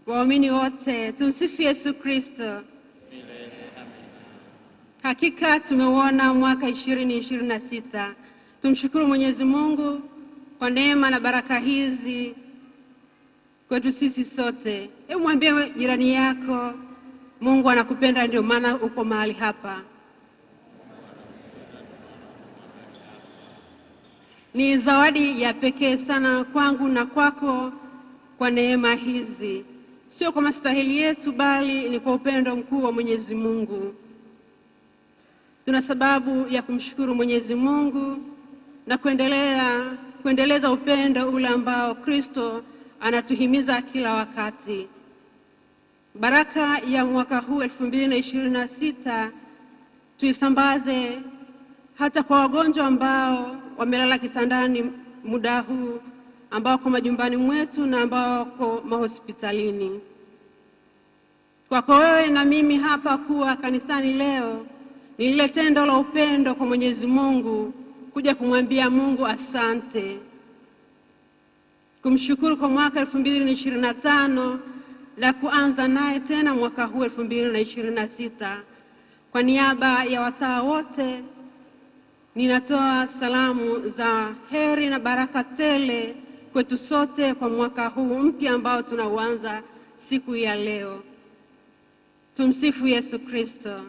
Waamini wote, tumsifu Yesu Kristo. Hakika tumeuona mwaka 2026. Tumshukuru Mwenyezi Mungu kwa neema na baraka hizi kwetu sisi sote. Hebu mwambie jirani yako, Mungu anakupenda ndio maana uko mahali hapa. Ni zawadi ya pekee sana kwangu na kwako kwa neema hizi. Sio kwa mastahili yetu, bali ni kwa upendo mkuu wa Mwenyezi Mungu. Tuna sababu ya kumshukuru Mwenyezi Mungu na kuendeleza upendo ule ambao Kristo anatuhimiza kila wakati. Baraka ya mwaka huu 2026 tuisambaze hata kwa wagonjwa ambao wamelala kitandani muda huu, ambao kwa majumbani mwetu na ambao kwa mahospitalini. Kwako wewe na mimi hapa kuwa kanisani leo ni lile tendo la upendo kwa Mwenyezi Mungu, kuja kumwambia Mungu asante, kumshukuru kwa mwaka 2025 na kuanza naye tena mwaka huu 2026. Kwa niaba ya watawa wote ninatoa salamu za heri na baraka tele kwetu sote kwa mwaka huu mpya ambao tunauanza siku ya leo. Tumsifu Yesu Kristo.